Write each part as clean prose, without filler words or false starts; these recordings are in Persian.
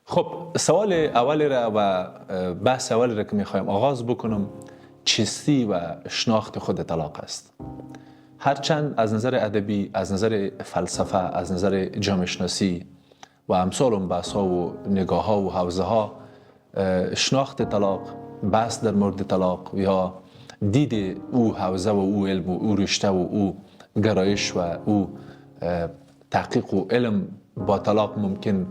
خب سوال اولی را و بحث اولی را که میخوایم آغاز بکنم چیستی و شناخت خود طلاق است. هرچند از نظر ادبی، از نظر فلسفه، از نظر جامعه شناسی و امثال اون بحث ها و نگاه ها و حوزه ها شناخت طلاق، بحث در مورد طلاق یا دید او حوزه و او علم و او رشته و او گرایش و او تحقیق و علم با طلاق ممکن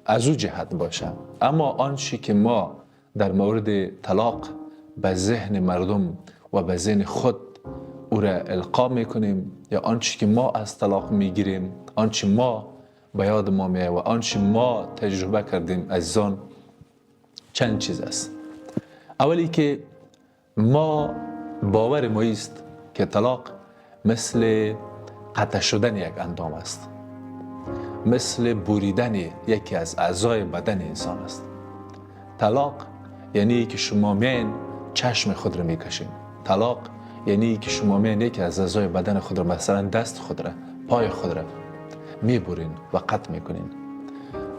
از او جهت باشه، اما آنچه که ما در مورد طلاق به ذهن مردم و به ذهن خود او را القا میکنیم یا آنچه که ما از طلاق میگیریم، آنچه ما به یاد ما میاد و آنچه ما تجربه کردیم عزیزان چند چیز است. اولی که ما باور ما است که طلاق مثل قطع شدن یک اندام است، مثل بریدن یکی از اعضای بدن انسان است. طلاق یعنی که شما میان چشم خود را میکشین. طلاق یعنی که شما میان یکی از اعضای بدن خود را، مثلا دست خود را، پای خود را میبرین و قطع میکنین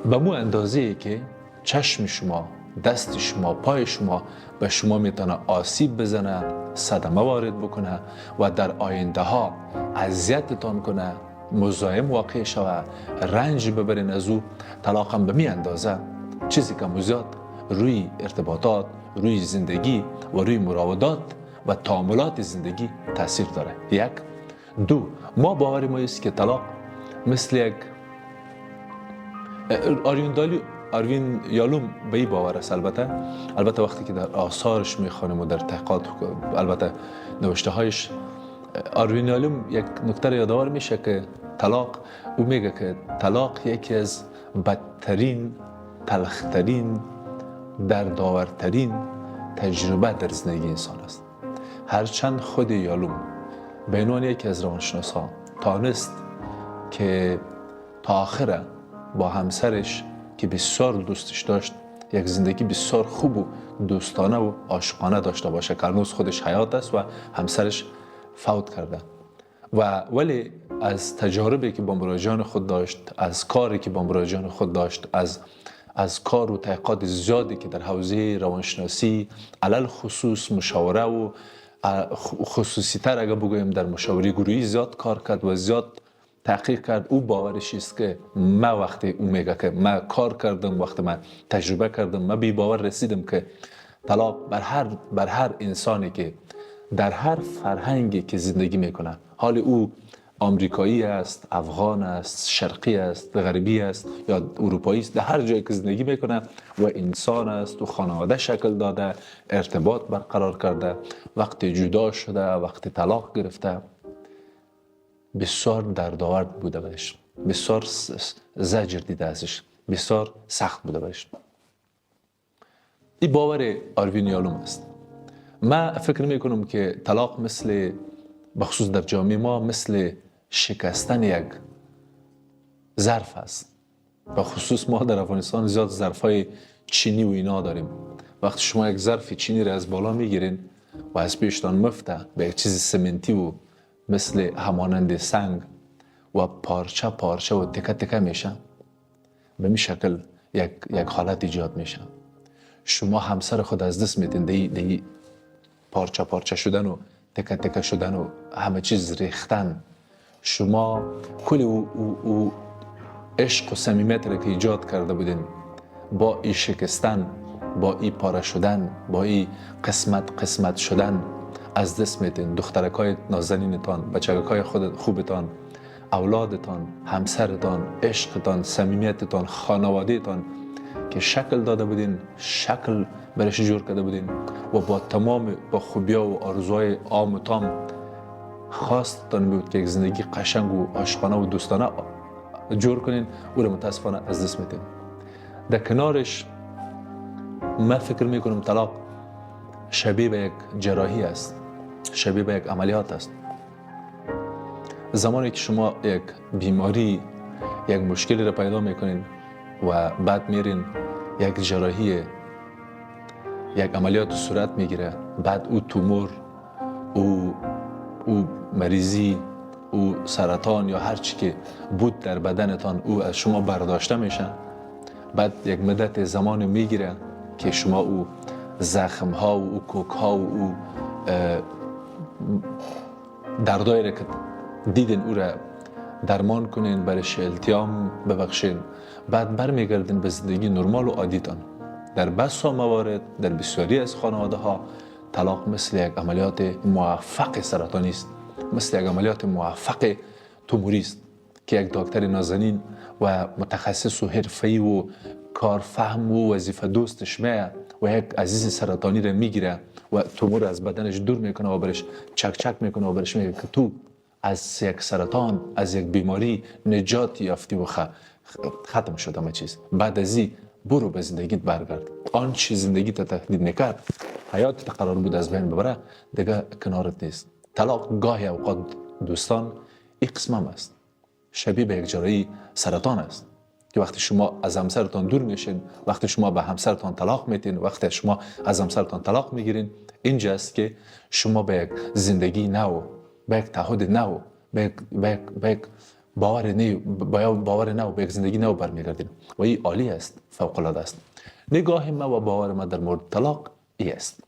به مو اندازه که چشم شما، دست شما، پای شما به شما میتونه آسیب بزنه، صدمه وارد بکنه و در آینده ها اذیتتان کنه، مزاحم واقع شوه، رنج ببرین از او. طلاق هم به می اندازه چیزی که مزیاد روی ارتباطات، روی زندگی و روی مراودات و تعاملات زندگی تاثیر داره. یک. دو، ما باور ما است که طلاق مثل یک آروین یالوم به این باور است. البته وقتی که در آثارش میخوانیم و در تحقیقات البته نوشته هایش، آروین یالوم یک نکته یادآور میشه که طلاق، او میگه که طلاق یکی از بدترین، تلخترین، دردآورترین تجربه در زندگی انسان است. هرچند خود یالوم به عنوان یکی از روانشناسان تانست که تا آخر با همسرش که بسیار دوستش داشت یک زندگی بسیار خوب و دوستانه و عاشقانه داشته باشه که هنوز خودش حیات است و همسرش فوت کرده، ولی از تجاربی که با مراجعان خود داشت، از کاری که با مراجعان خود داشت، از کار و تحقیقات زیادی که در حوزه روانشناسی علل خصوص مشاوره و خصوصی تر اگر بگویم در مشاوره گروهی زیاد کار کرد و زیاد تحقیق کرد. او باورش است که من وقتی او میگه که من کار کردم، وقتی من تجربه کردم، من بی باور رسیدم که طلاق بر هر انسانی که در هر فرهنگی که زندگی میکنه، حال او آمریکایی است، افغان است، شرقی است، غربی است یا اروپایی است، در هر جایی که زندگی میکنه و انسان است و خانواده شکل داده، ارتباط برقرار کرده، وقتی جدا شده، وقتی طلاق گرفته، بسیار دردآور بوده بهش، بسیار زجر دیده ازش، بسیار سخت بوده بهش. این باور آروین یالوم است. من فکر میکنم که طلاق مثل، بخصوص در جامعه ما، مثل شکستن یک ظرف است. به خصوص ما در افغانستان زیاد ظرفای چینی و اینا داریم. وقتی شما یک ظرف چینی را از بالا میگیرین و از پیشتان مفته به یک چیز سمنتی و مثل همانند سنگ و پارچه پارچه و تکه تکه میشه، به این شکل یک حالت ایجاد میشه. شما همسر خود از دست میدین دی پارچه پارچه شدن و تکه تکه شدن و همه چیز ریختن. شما کل او عشق و صمیمیت را که ایجاد کرده بودین با این شکستن، با این پاره شدن، با این قسمت شدن از دست میدین. دخترکای نازنینتان، بچگکای خود خوبتان، اولادتان، همسرتان، عشقتان، صمیمیتتان، خانوادهتان که شکل داده بودین، شکل برش جور کرده بودین و با تمام با خوبیا و آرزوهای عام و تام خواستتان بود که یک زندگی قشنگ و عاشقانه و دوستانه جور کنین، او را متاسفانه از دست میدین. در کنارش من فکر میکنم طلاق شبیه به یک جراحی است، شبیه به یک عملیات است. زمانی که شما یک بیماری، یک مشکلی را پیدا میکنین و بعد میرین یک جراحی، یک عملیات صورت میگیره، بعد او تومور، او مریضی، او سرطان یا هر چی که بود در بدنتان، او از شما برداشته میشه. بعد یک مدت زمان میگیره که شما او زخم ها و او کوک ها و او دردایی را که دیدین او را درمان کنین، برش التیام ببخشین، بعد برمیگردین به زندگی نرمال و عادیتان. در بسیار موارد در بسیاری از خانواده ها طلاق مثل یک عملیات موفق سرطانی است، مثل یک عملیات موفق توموری است که یک دکتر نازنین و متخصص و حرفه‌ای و کارفهم و وظیفه دوستش میه و یک عزیز سرطانی را میگیره و تومور از بدنش دور میکنه و برش چک چک میکنه و برش میگه که تو از یک سرطان، از یک بیماری نجات یافتی و ختم شد همه چیز. بعد از این برو به زندگیت برگرد. آن چی زندگیت تهدید میکرد، حیاتت قرار بود از بین ببره، دیگه کنارت نیست. طلاق گاهی اوقات دوستان این قسم هم است، شبیه به یک جرعه سرطان است که وقتی شما از همسرتان دور میشین، وقتی شما به همسرتان طلاق میتین، وقتی شما از همسرتان طلاق میگیرین، اینجاست که شما به یک زندگی نو، به یک تعهد نو، به یک باور نو، به یک زندگی نو برمیگردین و این عالی است، فوق العاده است. نگاه ما و باور ما در مورد طلاق این است.